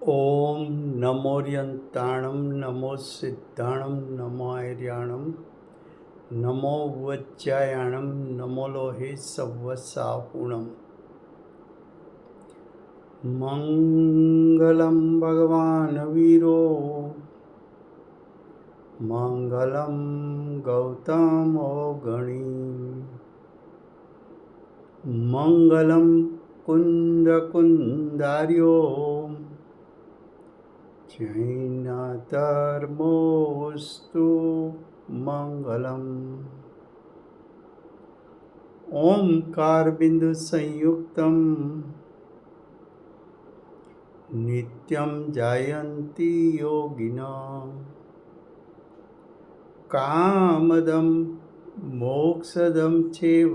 ओम नमोर्यंताणं नमो सिद्धाणं नमो आर्याणं नमो वज्जायाणं नमो लोहे सव्वसाहुणम्। मंगलं भगवान् वीरो मंगलं गौतमो गणी मंगलं कुंदकुंदार्यो जैनधर्मोऽस्तु मंगलम्। ओंकार बिंदु संयुक्तं नित्यं जायन्ति योगिनः कामदं मोक्षदं चैव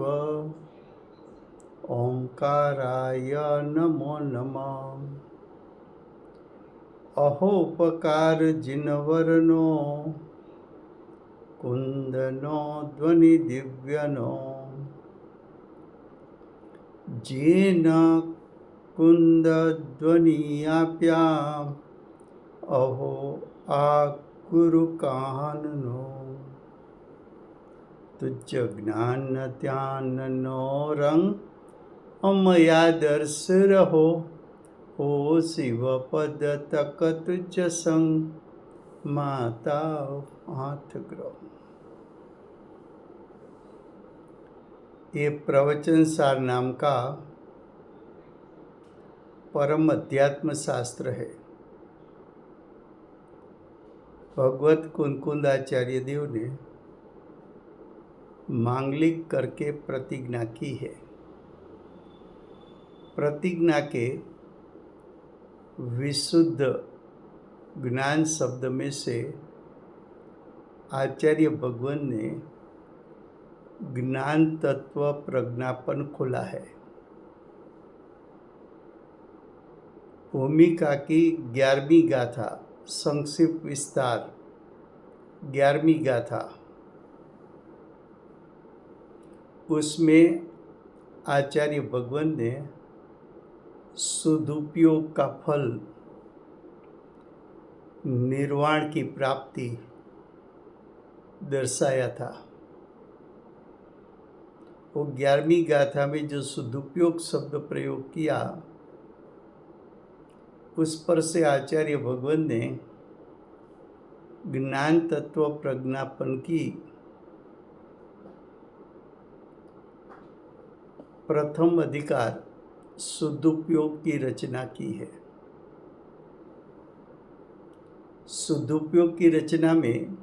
ओंकाराय नमो नमः। अहोपकार जिनवरनो कुंदनो ध्वनि दिव्यनो जेन कुंद ध्वनियाप्याम अहो आ गुरु काहनो तुझ ज्ञान ध्यान नो रंग अमया दर्श रहो हो शिव पद तक तुझ संग माता हाथ ग्रह। ये प्रवचन सार नाम का परम अध्यात्म शास्त्र है। भगवत कुंकुंदाचार्य देव ने मांगलिक करके प्रतिज्ञा की है। प्रतिज्ञा के विशुद्ध ज्ञान शब्द में से आचार्य भगवान ने ज्ञान तत्व प्रज्ञापन खोला है। भूमिका की 11वीं गाथा, संक्षिप्त विस्तार 11वीं गाथा, उसमें आचार्य भगवान ने सदुपयोग का फल निर्वाण की प्राप्ति दर्शाया था। वो 11वीं गाथा में जो सदुपयोग शब्द प्रयोग किया, उस पर से आचार्य भगवान ने ज्ञान तत्व प्रज्ञापन की प्रथम अधिकार सदुपयोग की रचना की है। सदुपयोग की रचना में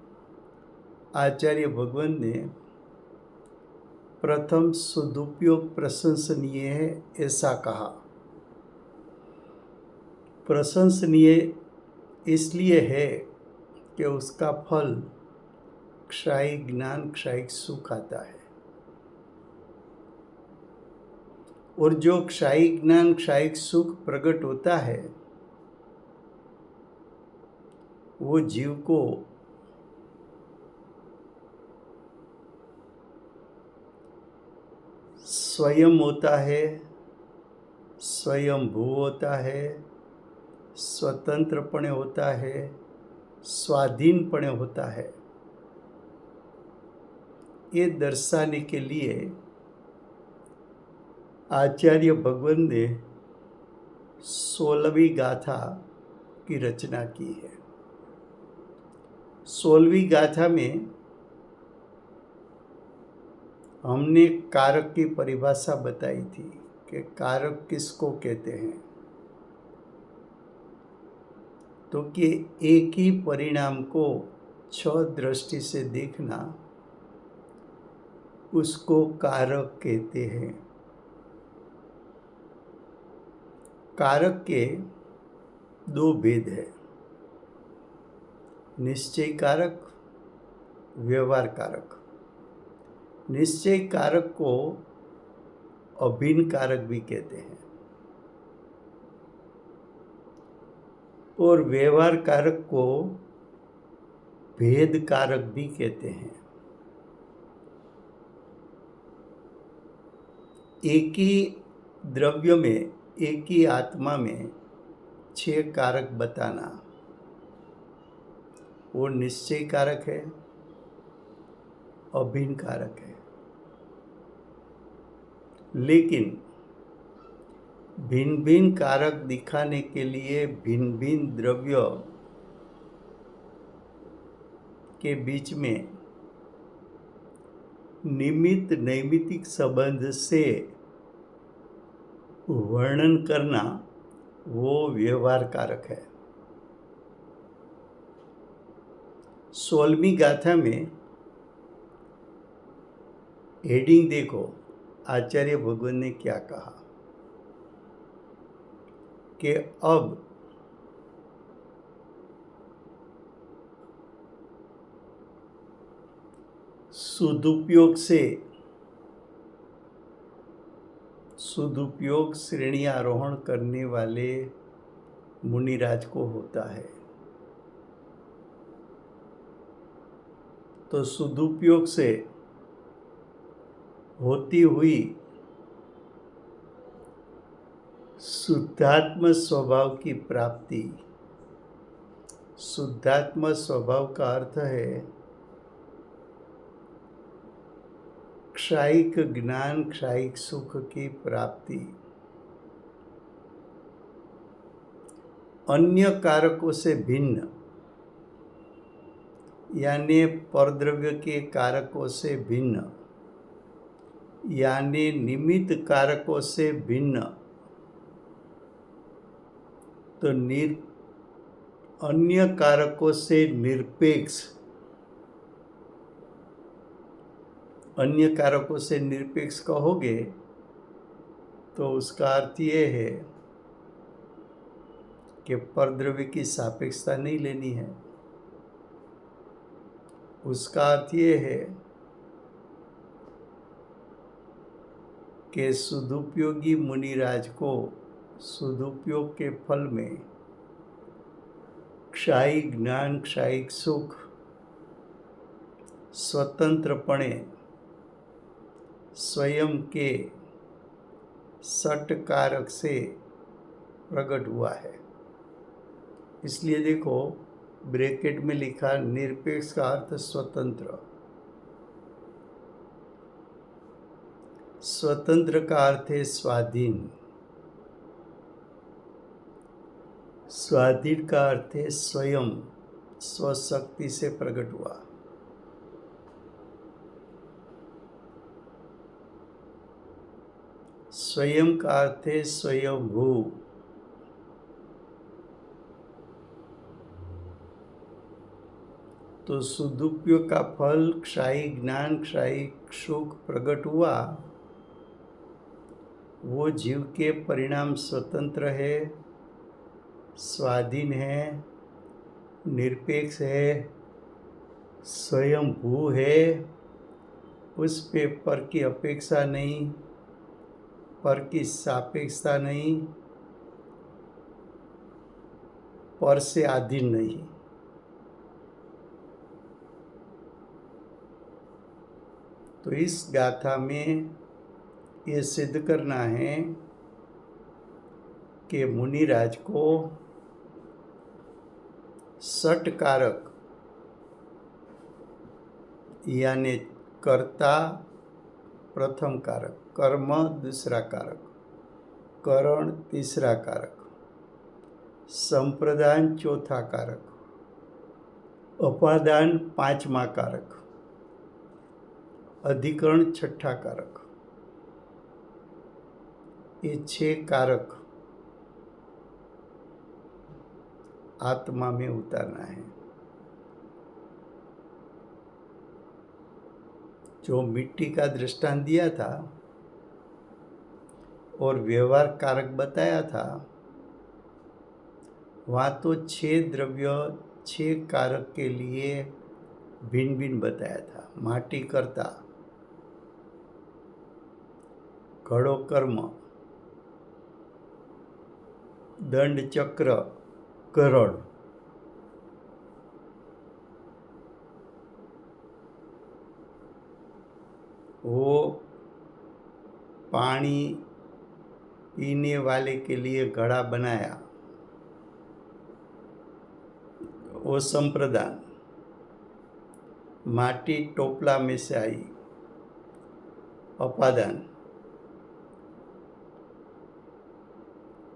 आचार्य भगवान ने प्रथम सदुपयोग प्रशंसनीय है ऐसा कहा। प्रशंसनीय इसलिए है कि उसका फल क्षायी ज्ञान क्षायी सुख आता है, और जो क्षायी ज्ञान क्षायी सुख प्रकट होता है वो जीव को स्वयं होता है, स्वयंभू होता है, स्वतंत्रपणे होता है, स्वाधीनपणे होता है। ये दर्शाने के लिए आचार्य भगवान ने 16वीं गाथा की रचना की है। 16वीं गाथा में हमने कारक की परिभाषा बताई थी कि कारक किसको कहते हैं, तो कि एक ही परिणाम को 6 दृष्टि से देखना उसको कारक कहते हैं। कारक के 2 भेद है, निश्चय कारक, व्यवहार कारक। निश्चय कारक को अभिन्न कारक भी कहते हैं और व्यवहार कारक को भेद कारक भी कहते हैं। एक ही द्रव्य में, एक ही आत्मा में 6 कारक बताना, वो निश्चय कारक है, अभिन्न कारक है। लेकिन भिन्न भिन्न कारक दिखाने के लिए भिन्न भिन्न द्रव्य के बीच में निमित्त नैमित्तिक संबंध से वर्णन करना वो व्यवहार कारक है। 16वीं गाथा में हेडिंग देखो, आचार्य भगवान ने क्या कहा कि अब सदुपयोग श्रेणी आरोहण करने वाले मुनिराज को होता है। तो सदुपयोग से होती हुई शुद्धात्म स्वभाव की प्राप्ति। शुद्धात्म स्वभाव का अर्थ है क्षायिक ज्ञान, क्षायिक सुख की प्राप्ति। अन्य कारकों से भिन्न, यानी परद्रव्य के कारकों से भिन्न, यानी निमित्त कारकों से भिन्न, तो अन्य कारकों से निरपेक्ष। अन्य कारकों से निरपेक्ष कहोगे तो उसका अर्थ ये है कि परद्रव्य की सापेक्षता नहीं लेनी है। उसका अर्थ ये है कि सदुपयोगी मुनिराज को सदुपयोग के फल में क्षायिक ज्ञान, क्षायिक सुख स्वतंत्रपणे स्वयं के सट कारक से प्रकट हुआ है। इसलिए देखो, ब्रैकेट में लिखा निरपेक्ष का अर्थ स्वतंत्र। स्वतंत्र का अर्थ है स्वाधीन। स्वाधीन का अर्थ है स्वयं, स्वशक्ति से प्रकट हुआ। स्वयं का अर्थ है स्वयंभू। तो सदुपयोग का फल क्षायिक ज्ञान, क्षायिक सुख प्रकट हुआ, वो जीव के परिणाम स्वतंत्र है, स्वाधीन है, निरपेक्ष है, स्वयंभू है। उस पे पर की अपेक्षा नहीं, पर की सापेक्षता नहीं, पर से अधीन नहीं। तो इस गाथा में ये सिद्ध करना है कि मुनिराज को सट कारक, यानी कर्ता प्रथम कारक, कर्म दूसरा कारक, करण तीसरा कारक, संप्रदान चौथा कारक, अपादान पांचमा कारक, अधिकरण छठा कारक, ये 6 कारक आत्मा में उतारना है। जो मिट्टी का दृष्टांत दिया था और व्यवहार कारक बताया था, वहाँ तो 6 द्रव्य 6 कारक के लिए भिन्न भिन्न बताया था। माटी कर्ता, घड़ो कर्म, दंड चक्र करण, वो पानी पीने वाले के लिए घड़ा बनाया, वो संप्रदान, माटी टोपला में से आई, अपादान,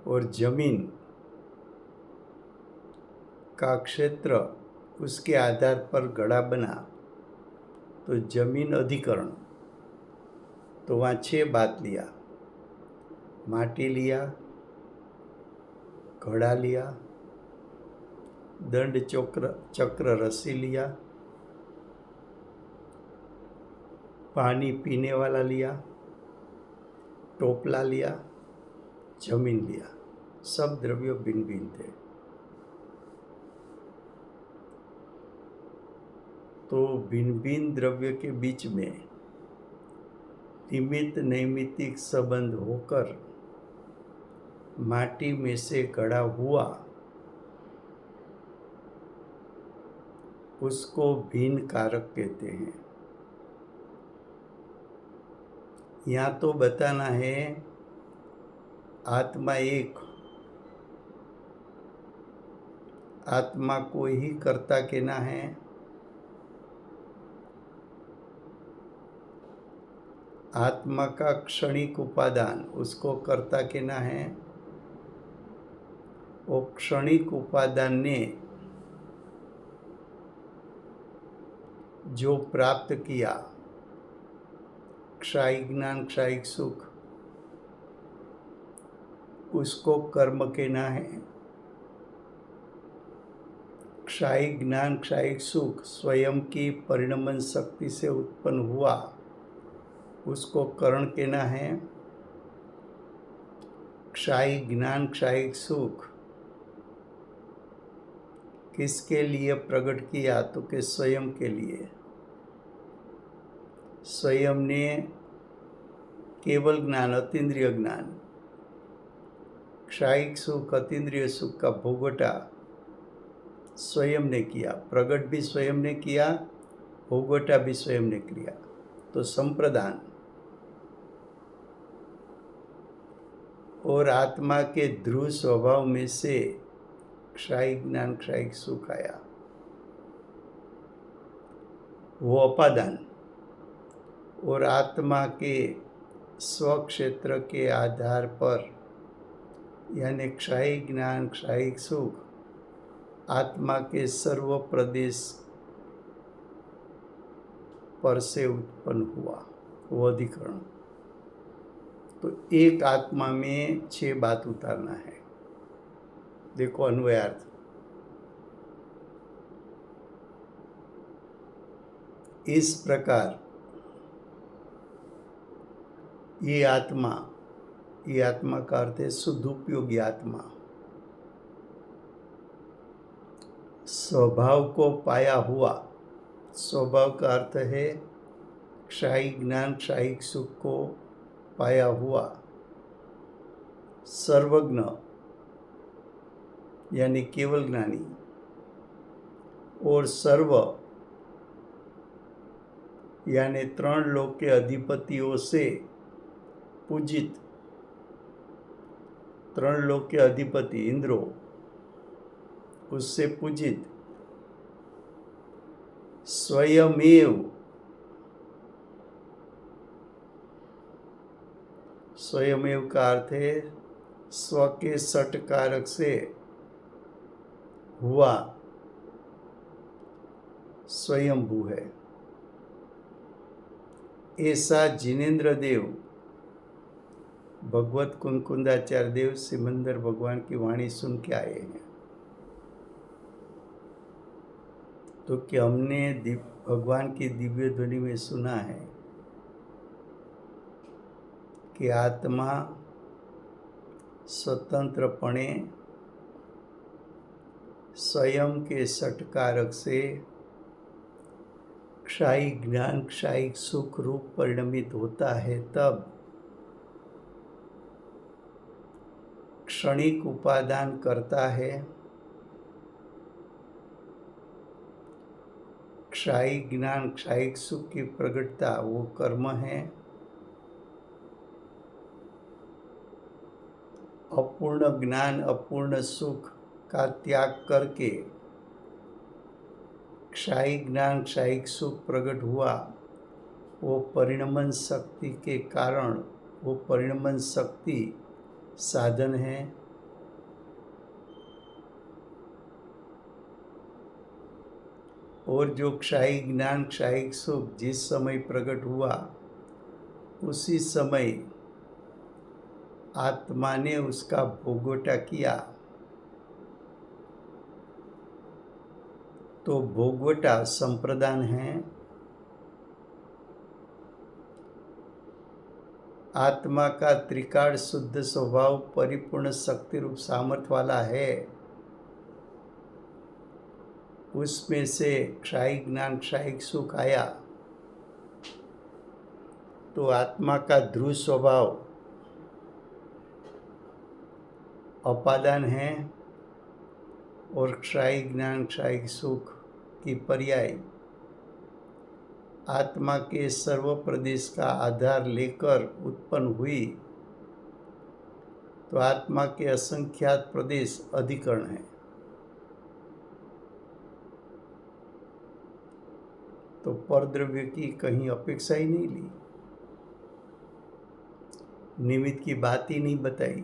और जमीन का क्षेत्र उसके आधार पर गड़ा बना, तो जमीन अधिकरण। तो वहाँ 6 बात लिया, माटी लिया, घड़ा लिया, दंड चक्र रस्सी लिया, पानी पीने वाला लिया, टोपला लिया, जमीन लिया। सब द्रव्यों भिन्न भिन्न थे। तो भिन्न भिन्न द्रव्य के बीच में निमित्त नैमित्तिक संबंध होकर माटी में से घड़ा हुआ, उसको भिन्न कारक कहते हैं। यहाँ तो बताना है आत्मा एक, आत्मा को ही कर्ता कहना है। आत्मा का क्षणिक उपादान, उसको कर्ता कहना है। वो क्षणिक उपादान ने जो प्राप्त किया, क्षायिक ज्ञान, क्षायिक सुख, उसको कर्म कहना है। क्षायिक ज्ञान, क्षायिक सुख स्वयं की परिणमन शक्ति से उत्पन्न हुआ, उसको करण कहना है। क्षायिक ज्ञान, क्षायिक सुख किसके लिए प्रकट किया? तो कि स्वयं के लिए। स्वयं ने केवल ज्ञान, अतीन्द्रिय ज्ञान, क्षायिक सुख, अतीन्द्रिय सुख का भोगटा स्वयं ने किया। प्रकट भी स्वयं ने किया, भोगटा भी स्वयं ने किया। तो संप्रदान और आत्मा के ध्रुव स्वभाव में से क्षायिक ज्ञान, क्षायिक सुख आया। वो अपादान और आत्मा के स्वक्षेत्र के आधार पर, यानी क्षायिक ज्ञान, क्षायिक सुख आत्मा के सर्व प्रदेश पर से उत्पन्न हुआ, वो अधिकरण। तो एक आत्मा में 6 बात उतारना है। देखो अन्वयार्थ। इस प्रकार ये आत्मा का अर्थ है शुद्धोपयोगी आत्मा, स्वभाव को पाया हुआ। स्वभाव का अर्थ है क्षायिक ज्ञान, क्षायिक सुख को पाया हुआ, सर्वज्ञ यानी केवल ज्ञानी, और सर्व यानी 3 लोक के अधिपतियों से पूजित। 3 लोक के अधिपति इंद्रो, उससे पूजित। स्वयमेव, स्वयमेव का अर्थ है स्व के सट कारक से हुआ, स्वयंभू है। ऐसा जिनेन्द्र देव, भगवत कुंकुंदाचार्य देव सिमंदर भगवान की वाणी सुन के आए हैं। तो कि हमने भगवान की दिव्य ध्वनि में सुना है कि आत्मा स्वतंत्रपणे स्वयं के सटकारक से क्षायिक ज्ञान, क्षायिक सुख रूप परिणमित होता है, तब क्षणिक उपादान करता है। क्षायिक ज्ञान, क्षायिक सुख की प्रगटता वो कर्म है। अपूर्ण ज्ञान, अपूर्ण सुख का त्याग करके क्षायी ज्ञान क्षायिक सुख प्रकट हुआ, वो परिणमन शक्ति के कारण, वो परिणमन शक्ति साधन है। और जो क्षायी ज्ञान क्षायिक सुख जिस समय प्रकट हुआ, उसी समय आत्मा ने उसका भोगवटा किया, तो भोगवटा संप्रदान है। आत्मा का त्रिकाल शुद्ध स्वभाव परिपूर्ण शक्ति रूप सामर्थ्य वाला है। उसमें से क्षायी ज्ञान क्षायिक सुख आया, तो आत्मा का ध्रुव स्वभाव अपादान है और क्षायी ज्ञान क्षायिक सुख की पर्याय आत्मा के सर्व प्रदेश का आधार लेकर उत्पन्न हुई, तो आत्मा के असंख्यात प्रदेश अधिकरण है। तो परद्रव्य की कहीं अपेक्षा ही नहीं ली, निमित्त की बात ही नहीं बताई।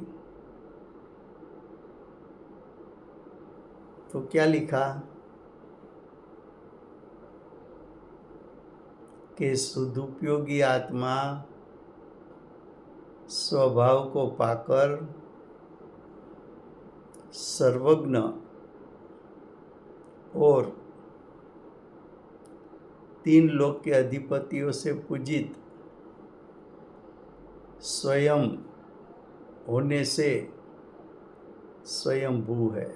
तो क्या लिखा कि सदुपयोगी आत्मा स्वभाव को पाकर सर्वज्ञ और तीन लोक के अधिपतियों से पूजित स्वयं होने से स्वयंभू है।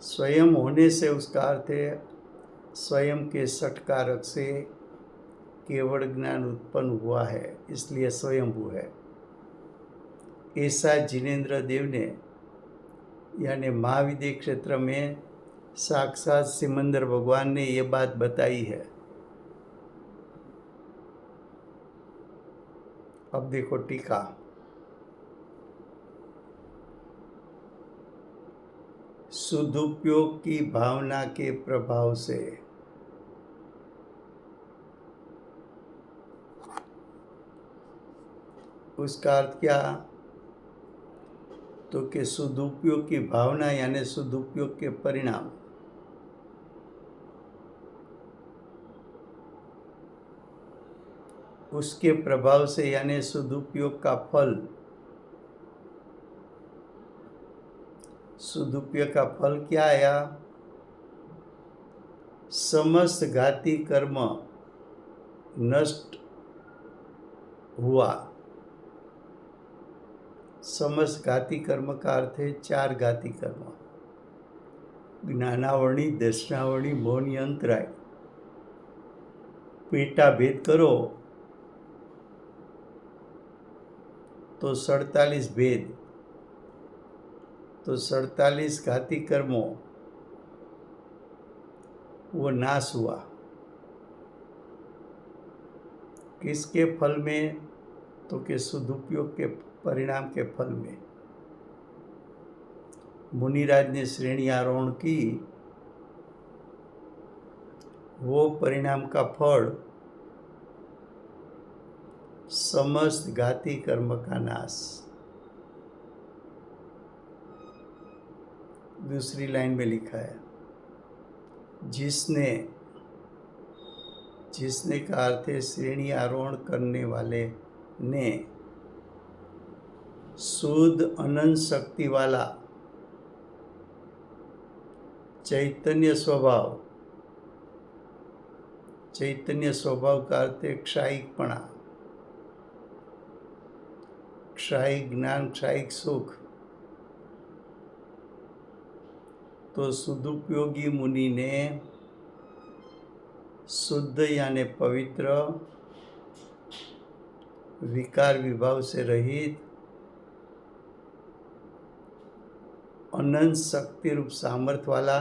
स्वयं होने से उसका अर्थ है स्वयं के षटकारक से केवल ज्ञान उत्पन्न हुआ है, इसलिए स्वयंभू है। ऐसा जिनेन्द्र देव ने यानी महाविद्य क्षेत्र में साक्षात सिमंदर भगवान ने ये बात बताई है। अब देखो टीका। सदुपयोग की भावना के प्रभाव से उसका अर्थ क्या, तो कि सदुपयोग की भावना यानी सदुपयोग के परिणाम उसके प्रभाव से यानी सदुपयोग का फल, सदुपयोग का फल क्या आया, समस्त घाती कर्म नष्ट हुआ। समस्त घाती कर्म का अर्थ है चार घाती कर्म, ज्ञानावरणी दर्शनावरणी मौन अंतराय। पेटा भेद करो तो 47 भेद, तो 47 घाती कर्मों वो नाश हुआ। किसके फल में, तो कि सदुपयोग के परिणाम के फल में। मुनिराज ने श्रेणी आरोहण की, वो परिणाम का फल समस्त घाती कर्म का नाश। दूसरी लाइन में लिखा है जिसने, जिसने का अर्थ है श्रेणी आरोहण करने वाले ने शुद्ध अनंत शक्ति वाला चैतन्य स्वभाव, चैतन्य स्वभाव का अर्थ है क्षायिकपणा, क्षायिक ज्ञान क्षायिक सुख। तो सदुपयोगी मुनि ने शुद्ध यानी पवित्र, विकार विभाव से रहित, अनंत शक्ति रूप सामर्थ्य वाला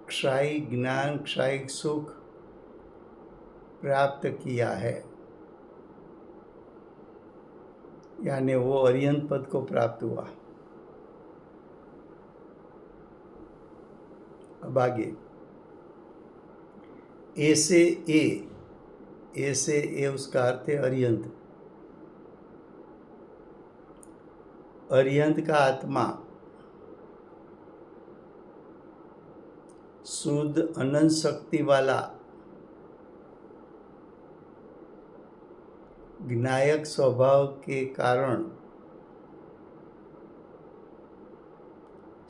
क्षायिक ज्ञान क्षायिक सुख प्राप्त किया है, यानी वो अरिहंत पद को प्राप्त हुआ। अब आगे ए से ए उसका अर्थ है अरिहंत। अरिहंत का आत्मा शुद्ध अनंत शक्ति वाला ज्ञायक स्वभाव के कारण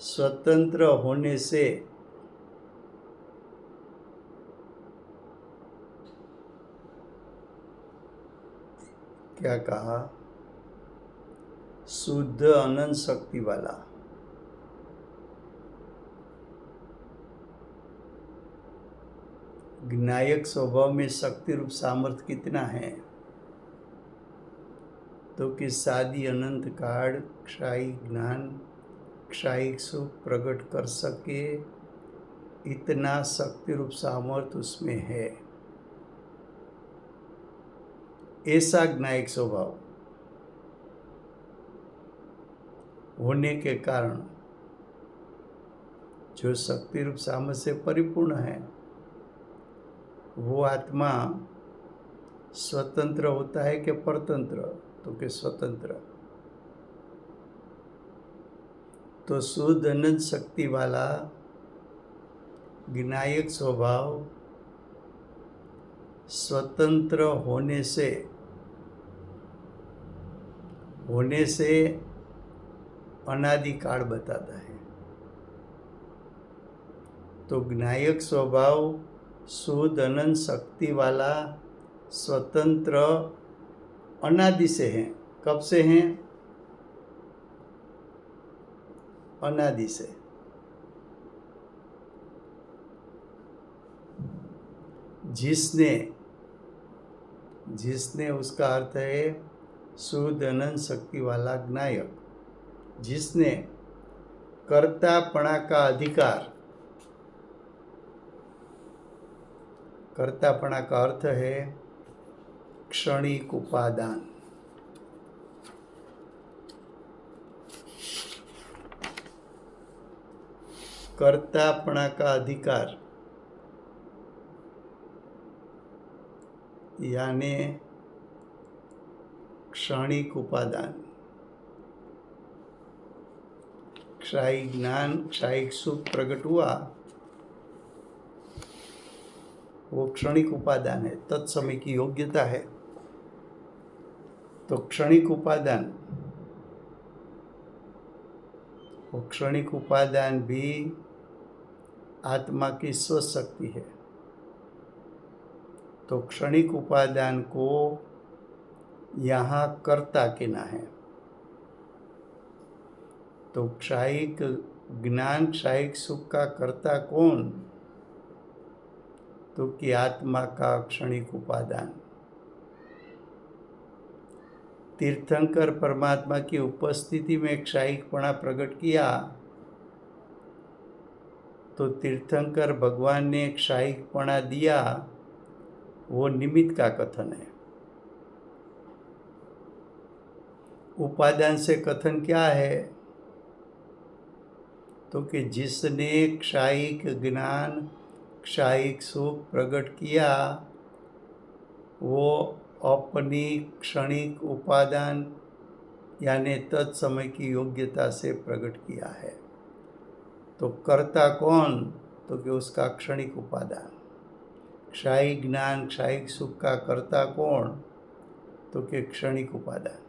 स्वतंत्र होने से क्या कहा? शुद्ध अनंत शक्ति वाला। ज्ञायक स्वभाव में शक्ति रूप सामर्थ्य कितना है? तो कि सादी अनंत काल क्षायी ज्ञान क्षायिक सुख प्रकट कर सके, इतना शक्ति रूप सामर्थ्य उसमें है। ऐसा ज्ञायक स्वभाव होने के कारण जो शक्ति रूप सामर्थ्य से परिपूर्ण है, वो आत्मा स्वतंत्र होता है कि परतंत्र? तो कि स्वतंत्र। तो शुद्ध अनंत शक्ति वाला ज्ञायक स्वभाव स्वतंत्र होने से अनादिकाल बताता है। तो ज्ञायक स्वभाव शुद्ध अनंत शक्ति वाला स्वतंत्र अनादि से हैं। कब से हैं? अनादि से। जिसने उसका अर्थ है शुद्ध अनंत शक्ति वाला ज्ञायक, जिसने कर्तापणा का अधिकार, कर्तापणा का अर्थ है क्षणिक उपादान, कर्तापणा का अधिकार यानी क्षणिक उपादान, क्षायिक ज्ञान क्षायिक सुख प्रकट हुआ, वो क्षणिक उपादान है, तत्समय की योग्यता है। तो क्षणिक उपादान, वो क्षणिक उपादान भी आत्मा की स्वशक्ति है। तो क्षणिक उपादान को यहाँ कर्ता कहना है। तो क्षायिक ज्ञान क्षायिक सुख का कर्ता कौन? तो कि आत्मा का क्षणिक उपादान। तीर्थंकर परमात्मा की उपस्थिति में क्षायिकपणा प्रकट किया, तो तीर्थंकर भगवान ने क्षायिकपणा दिया, वो निमित्त का कथन है। उपादान से कथन क्या है? तो कि जिसने क्षायिक ज्ञान क्षायिक सुख प्रकट किया, वो अपनी क्षणिक उपादान यानी तत्समय की योग्यता से प्रकट किया है। तो कर्ता कौन? तो कि उसका क्षणिक उपादान। क्षायिक ज्ञान क्षायिक सुख का कर्ता कौन? तो कि क्षणिक उपादान।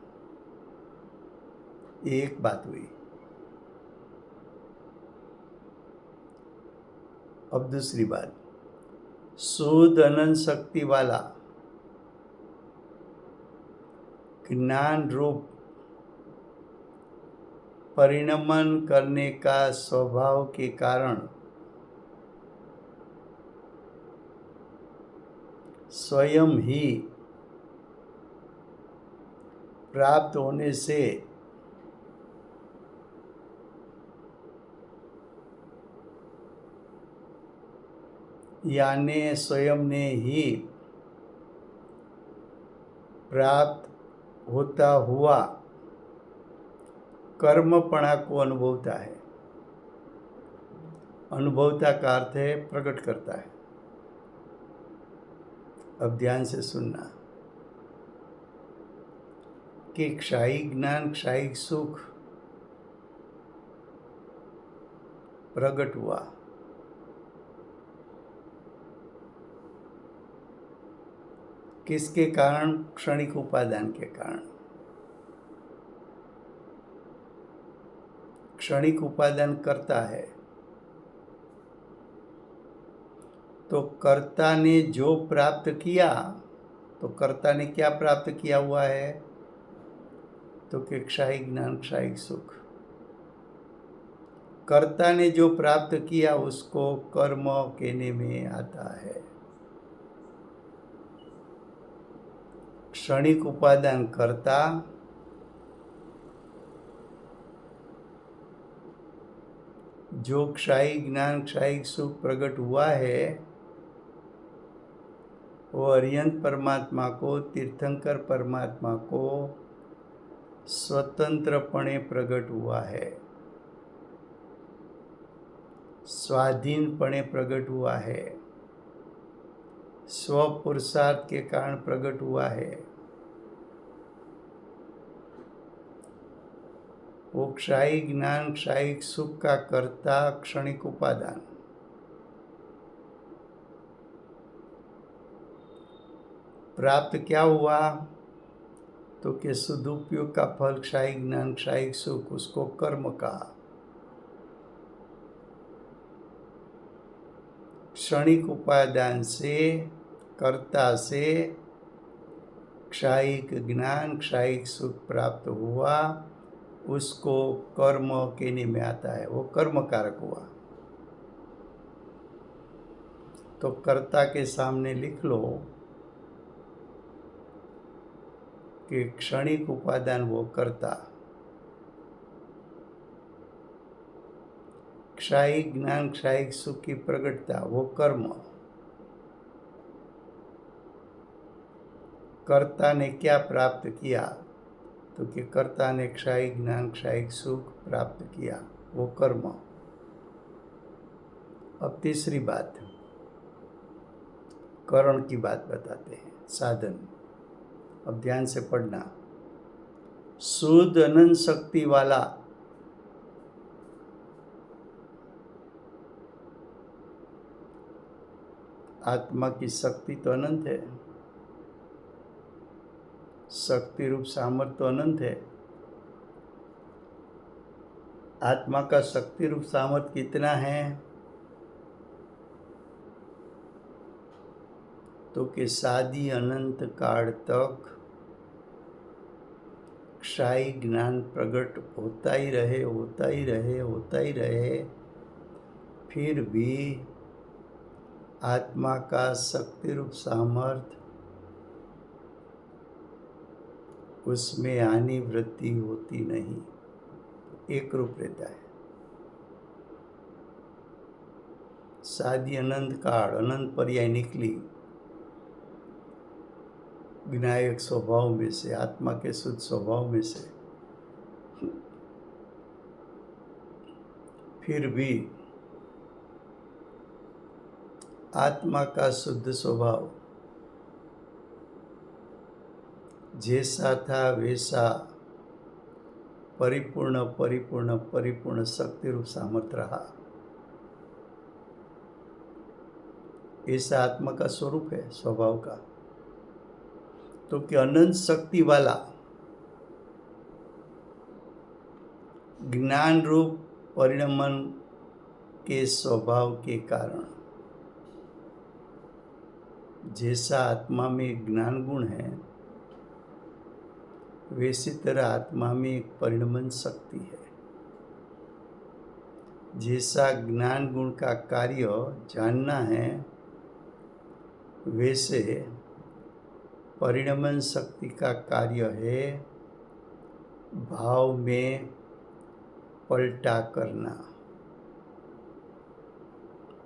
एक बात हुई। अब दूसरी बात, शुद्ध अनंत शक्ति वाला ज्ञान रूप परिणमन करने का स्वभाव के कारण स्वयं ही प्राप्त होने से यानी स्वयं ने ही प्राप्त होता हुआ कर्मपणा को अनुभवता है। अनुभवता का अर्थ है प्रकट करता है। अब ध्यान से सुनना कि क्षायी ज्ञान, क्षायी सुख प्रकट हुआ। किसके कारण? क्षणिक उपादान के कारण। क्षणिक उपादान करता है, तो कर्ता ने जो प्राप्त किया, तो कर्ता ने क्या प्राप्त किया हुआ है? तो कि क्षायी ज्ञान, क्षायी सुख। कर्ता ने जो प्राप्त किया उसको कर्म कहने में आता है। क्षणिक उपादान कर्ता, जो क्षायी ज्ञान, क्षायी सुख प्रकट हुआ है, वो अरिहंत परमात्मा को, तीर्थंकर परमात्मा को स्वतंत्रपणे प्रकट हुआ है, स्वाधीनपणे प्रकट हुआ है, स्वपुरुषार्थ के कारण प्रकट हुआ है। वो क्षायी ज्ञान, क्षायी सुख का कर्ता क्षणिक उपादान। प्राप्त क्या हुआ? तो कि सदुपयोग का फल क्षायी ज्ञान, क्षायी सुख, उसको कर्म कहा। क्षणिक उपादान से, कर्ता से क्षायिक ज्ञान, क्षायिक सुख प्राप्त हुआ, उसको कर्म कहने में आता है। वो कर्म कारक हुआ। तो कर्ता के सामने लिख लो कि क्षणिक उपादान वो कर्ता, क्षायी ज्ञान, क्षायी सुख की प्रकटता वो कर्म। कर्ता ने क्या प्राप्त किया? तो कि कर्ता ने क्षायी ज्ञान, क्षायी सुख प्राप्त किया, वो कर्म। अब तीसरी बात, करण की बात बताते हैं, साधन। अब ध्यान से पढ़ना। शुद्ध अनंत शक्ति वाला आत्मा की शक्ति तो अनंत है, शक्ति रूप सामर्थ्य तो अनंत है। आत्मा का शक्ति रूप सामर्थ्य कितना है? तो कि शादी अनंत काल तक क्षायी ज्ञान प्रकट होता ही रहे, होता ही रहे, होता ही रहे, फिर भी आत्मा का शक्ति रूप सामर्थ्य उसमें हानि वृद्धि होती नहीं, एक रूप रहता है। शादी अनंत काल, अनंत पर्याय निकली विनायक स्वभाव में से, आत्मा के शुद्ध स्वभाव में से, फिर भी आत्मा का शुद्ध स्वभाव जैसा था वैसा परिपूर्ण परिपूर्ण परिपूर्ण शक्ति रूप सामर्थ्य रहा। ऐसा आत्मा का स्वरूप है, स्वभाव का। तो कि अनंत शक्ति वाला ज्ञान रूप परिणमन के स्वभाव के कारण, जैसा आत्मा में ज्ञान गुण है, वैसी तरह आत्मा में एक परिणमन शक्ति है। जैसा ज्ञान गुण का कार्य जानना है, वैसे परिणमन शक्ति का कार्य है भाव में पलटा करना।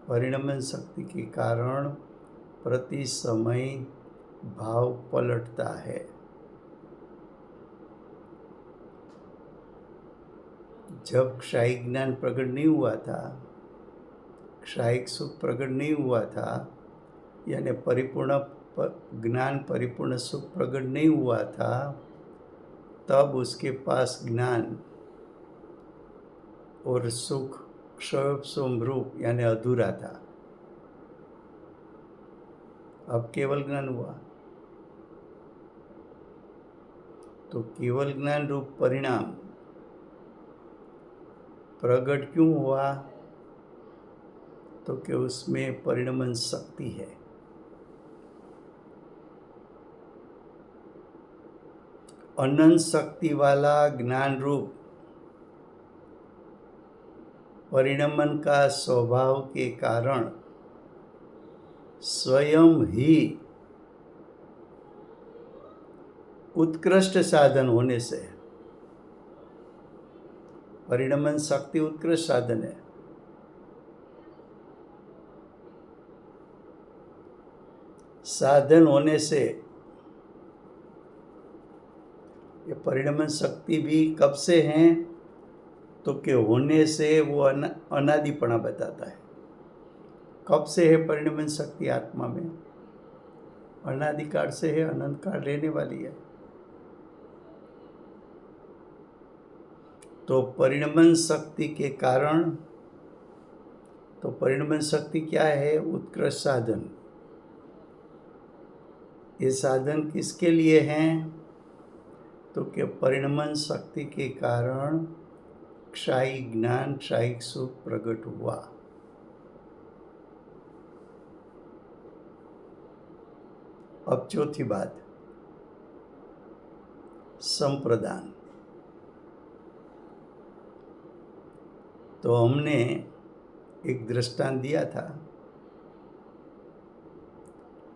परिणमन शक्ति के कारण प्रति समय भाव पलटता है। जब क्षायी ज्ञान प्रकट नहीं हुआ था, क्षायिक सुख प्रकट नहीं हुआ था, यानी परिपूर्ण ज्ञान, परिपूर्ण सुख प्रकट नहीं हुआ था, तब उसके पास ज्ञान और सुख क्षयोपशम रूप यानी अधूरा था। अब केवल ज्ञान हुआ, तो केवल ज्ञान रूप परिणाम प्रकट क्यों हुआ? तो कि उसमें परिणमन शक्ति है। अनंत शक्ति वाला ज्ञान रूप परिणमन का स्वभाव के कारण स्वयं ही उत्कृष्ट साधन होने से, परिणमन शक्ति उत्कृष्ट साधन है, साधन होने से, ये परिणमन शक्ति भी कब से है? तो कि होने से वो अनादिपना बताता है। कब से है परिणमन शक्ति आत्मा में? अनादिकाल से है, अनंत काल रहने वाली है। तो परिणमन शक्ति के कारण, तो परिणमन शक्ति क्या है? उत्कृष्ट साधन। ये साधन किसके लिए हैं? तो कि परिणमन शक्ति के कारण क्षायिक ज्ञान, क्षायिक सुख प्रकट हुआ। अब चौथी बात, संप्रदान। तो हमने एक दृष्टांत दिया था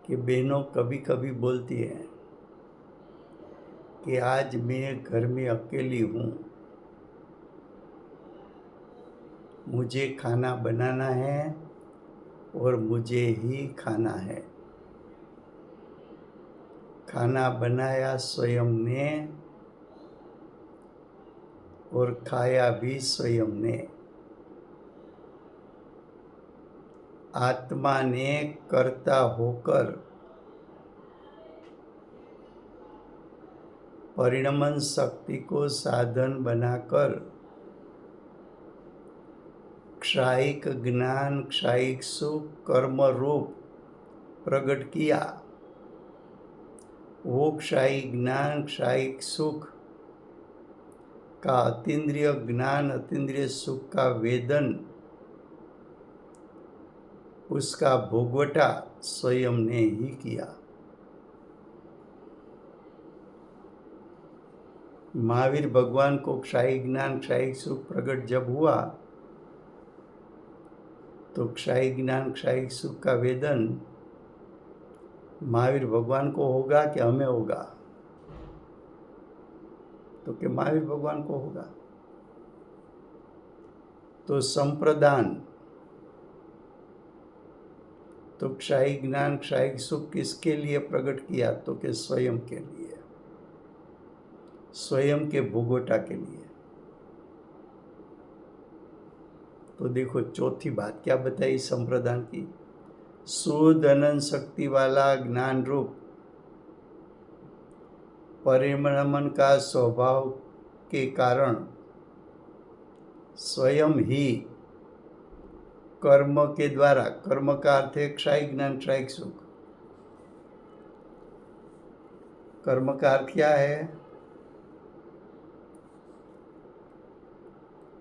कि बहनों कभी कभी बोलती हैं कि आज मैं घर में अकेली हूँ, मुझे खाना बनाना है और मुझे ही खाना है। खाना बनाया स्वयं ने और खाया भी स्वयं ने। आत्मा ने कर्ता होकर परिणमन शक्ति को साधन बनाकर क्षायिक ज्ञान, क्षायिक सुख कर्म रूप प्रकट किया। वो क्षायिक ज्ञान, क्षायिक सुख का अतीन्द्रिय ज्ञान, अतीन्द्रिय सुख का वेदन, उसका भोगवटा स्वयं ने ही किया। महावीर भगवान को क्षायिक ज्ञान, क्षायिक सुख प्रकट जब हुआ, तो क्षायिक ज्ञान, क्षायिक सुख का वेदन महावीर भगवान को होगा कि हमें होगा? तो कि महावीर भगवान को होगा। तो संप्रदान, तो क्षायिक ज्ञान, क्षायिक सुख किसके लिए प्रकट किया? तो कि स्वयं के लिए, स्वयं के भोगवटा के लिए। तो देखो चौथी बात क्या बताई संप्रदान की? शुद्ध अनंत शक्ति वाला ज्ञान रूप परिणमन का स्वभाव के कारण स्वयं ही कर्म के द्वारा, कर्म का अर्थ है क्षायिक ज्ञान, क्षायिक सुख। कर्म का अर्थ क्या है?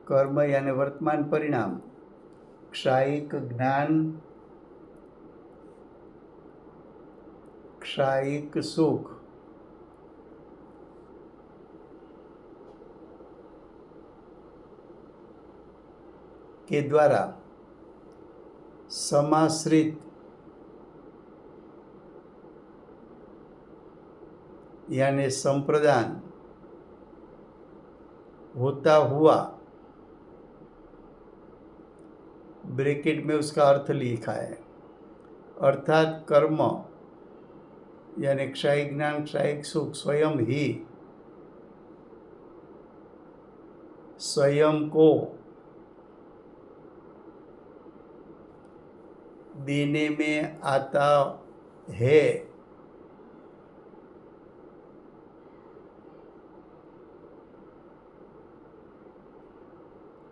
कर्म यानी वर्तमान परिणाम। क्षायिक ज्ञान, क्षायिक सुख के द्वारा समाश्रित यानी संप्रदान होता हुआ, ब्रैकेट में उसका अर्थ लिखा है, अर्थात कर्म यानी क्षायिक ज्ञान, क्षायिक सुख स्वयं ही स्वयं को देने में आता है,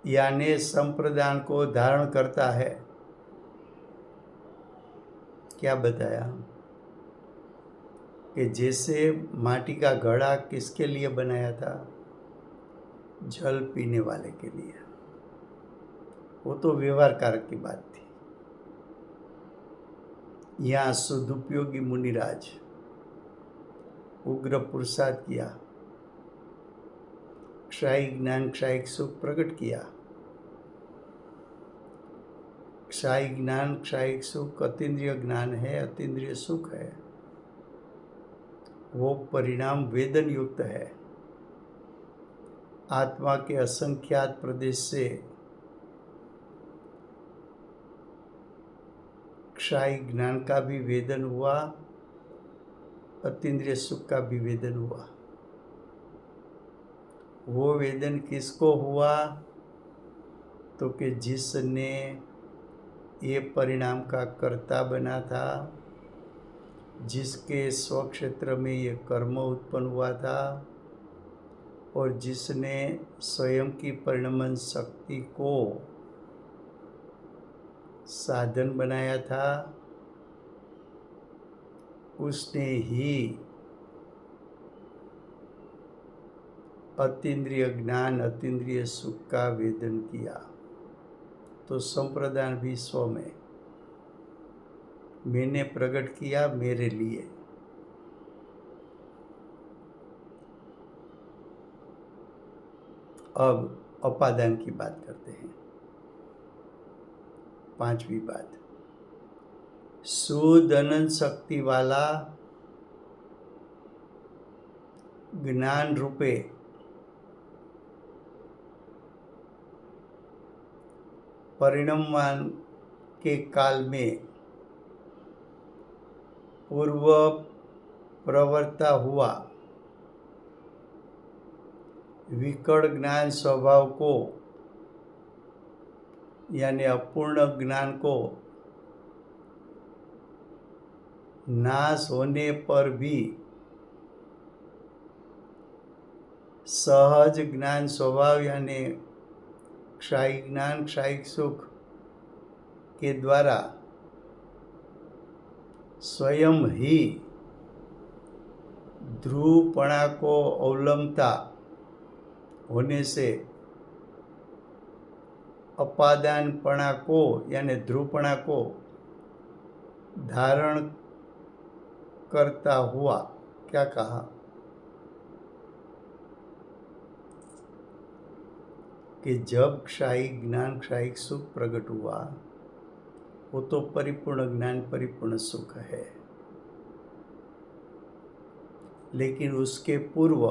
यानी संप्रदान को धारण करता है। क्या बताया कि जैसे माटी का घड़ा किसके लिए बनाया था? जल पीने वाले के लिए। वो तो व्यवहार कारक की बात थी। यहाँ सदुपयोगी मुनिराज उग्र पुरुषार्थ किया, क्षायी ज्ञान क्षायिक सुख प्रकट किया। क्षायी ज्ञान क्षायिक सुख अतीन्द्रिय ज्ञान है, अतीन्द्रिय सुख है। वो परिणाम वेदन युक्त है। आत्मा के असंख्यात प्रदेश से क्षायी ज्ञान का भी वेदन हुआ, अतीन्द्रिय सुख का भी वेदन हुआ। वो वेदन किसको हुआ? तो कि जिसने ये परिणाम का कर्ता बना था, जिसके स्वक्षेत्र में ये कर्म उत्पन्न हुआ था और जिसने स्वयं की परिणमन शक्ति को साधन बनाया था, उसने ही अतीन्द्रिय ज्ञान अतीन्द्रिय सुख का वेदन किया। तो संप्रदान भी स्व में, मैंने प्रकट किया मेरे लिए। अब अपादान की बात करते हैं। 5वीं बात, शुद्ध अनंत शक्ति वाला ज्ञान रूपे परिणमवान के काल में पूर्व प्रवर्ता हुआ विकट ज्ञान स्वभाव को, यानी अपूर्ण ज्ञान को नाश होने पर भी सहज ज्ञान स्वभाव यानी क्षायी ज्ञान क्षायिक सुख के द्वारा स्वयं ही ध्रुवपणा को अवलंबता होने से अपादानपणा को यानी ध्रुवपणा को धारण करता हुआ, क्या कहा? कि जब क्षायी ज्ञान क्षायिक सुख प्रकट हुआ, वो तो परिपूर्ण ज्ञान परिपूर्ण सुख है, लेकिन उसके पूर्व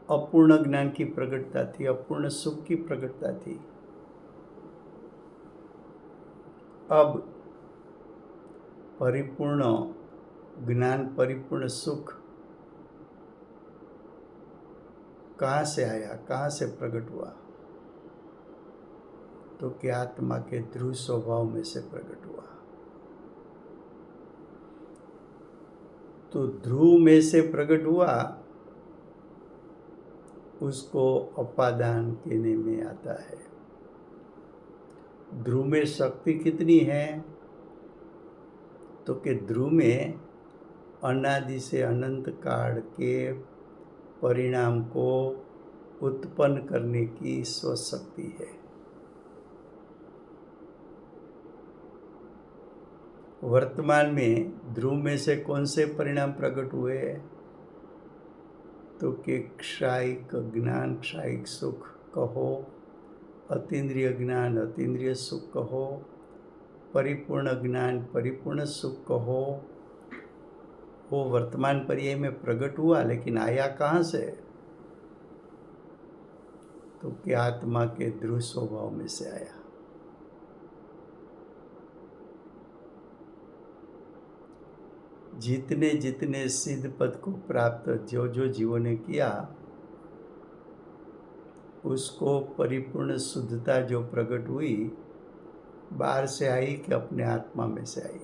अपूर्ण ज्ञान की प्रकटता थी, अपूर्ण सुख की प्रकटता थी। अब परिपूर्ण ज्ञान परिपूर्ण सुख कहाँ से आया, कहाँ से प्रकट हुआ? तो कि आत्मा के ध्रुव स्वभाव में से प्रकट हुआ। तो ध्रुव में से प्रकट हुआ, उसको अपादान कहने में आता है। ध्रुव में शक्ति कितनी है? तो कि ध्रुव में अनादि से अनंत काल के परिणाम को उत्पन्न करने की स्वशक्ति है। वर्तमान में ध्रुव में से कौन से परिणाम प्रकट हुए? तो कि क्षायिक ज्ञान क्षायिक सुख कहो, अतीन्द्रिय ज्ञान अतीन्द्रिय सुख कहो, परिपूर्ण ज्ञान परिपूर्ण सुख कहो, वो वर्तमान पर्याय में प्रकट हुआ, लेकिन आया कहाँ से? तो कि आत्मा के ध्रुव स्वभाव में से आया। जितने जितने सिद्ध पद को प्राप्त जो जो जीवों ने किया, उसको परिपूर्ण शुद्धता जो प्रकट हुई, बाहर से आई कि अपने आत्मा में से आई?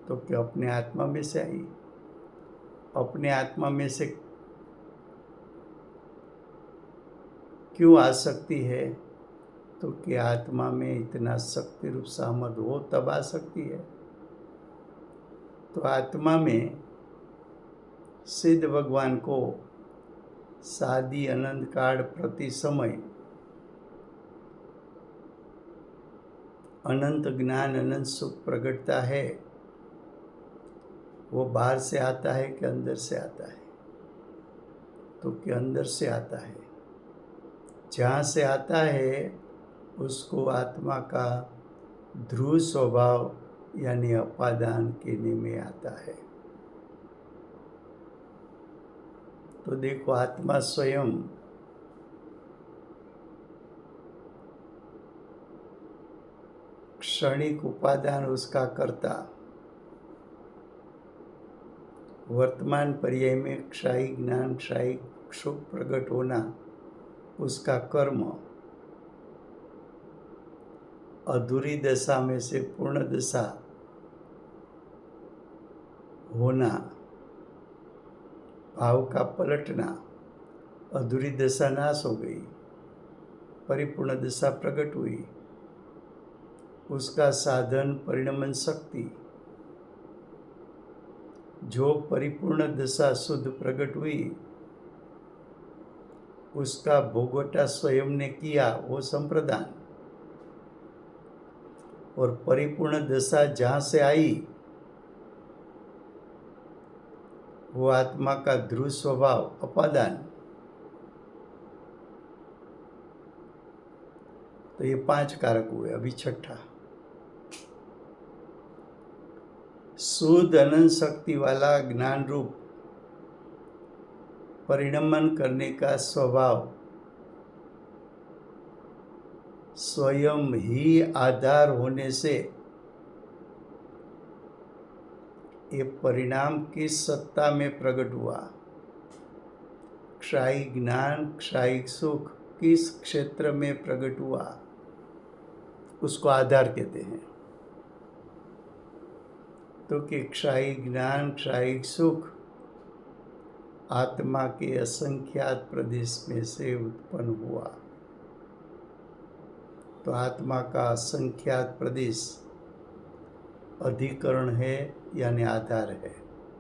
तो कि अपने आत्मा में से आई। अपने आत्मा में से क्यों आ सकती है? तो कि आत्मा में इतना शक्ति रूप सामर्थ हो तब आ सकती है। तो आत्मा में सिद्ध भगवान को सादी अनंत काल प्रति समय अनंत ज्ञान अनंत सुख प्रकटता है। वो बाहर से आता है कि अंदर से आता है? तो कि अंदर से आता है। जहाँ से आता है उसको आत्मा का ध्रुव स्वभाव यानी अपादान कहने में आता है। तो देखो, आत्मा स्वयं क्षणिक उपादान उसका कर्ता, वर्तमान पर्याय में क्षायी ज्ञान क्षायी सुख प्रकट होना उसका कर्म, अधूरी दशा में से पूर्ण दशा होना, भाव का पलटना, अधूरी दशा नाश हो गई, परिपूर्ण दशा प्रकट हुई, उसका साधन परिणमन शक्ति, जो परिपूर्ण दशा शुद्ध प्रकट हुई उसका भोगवटा स्वयं ने किया वो संप्रदान, और परिपूर्ण दशा जहाँ से आई वो आत्मा का ध्रुव स्वभाव अपादान। तो ये 5 कारक हुए। अभी छठा, शुद्ध अनंत शक्ति वाला ज्ञान रूप परिणमन करने का स्वभाव स्वयं ही आधार होने से ये परिणाम किस सत्ता में प्रकट हुआ? क्षायी ज्ञान क्षायी सुख किस क्षेत्र में प्रकट हुआ? उसको आधार कहते हैं। तो कि क्षायी ज्ञान क्षायी सुख आत्मा के असंख्यात प्रदेश में से उत्पन्न हुआ। तो आत्मा का असंख्यात प्रदेश अधिकरण है यानी आधार है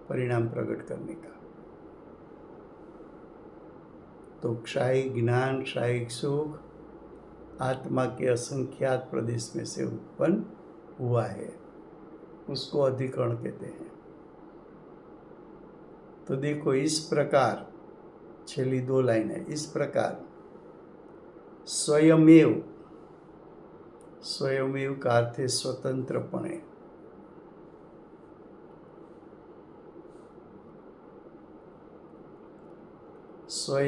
परिणाम प्रकट करने का। तो क्षायी ज्ञान क्षायी सुख आत्मा के असंख्यात प्रदेश में से उत्पन्न हुआ है, उसको अधिकरण कहते हैं। तो देखो, इस प्रकार छेली 2 लाइन है, इस प्रकार स्वयमेव, स्वयमेव का अर्थ है स्वतंत्रपणे, स्वयं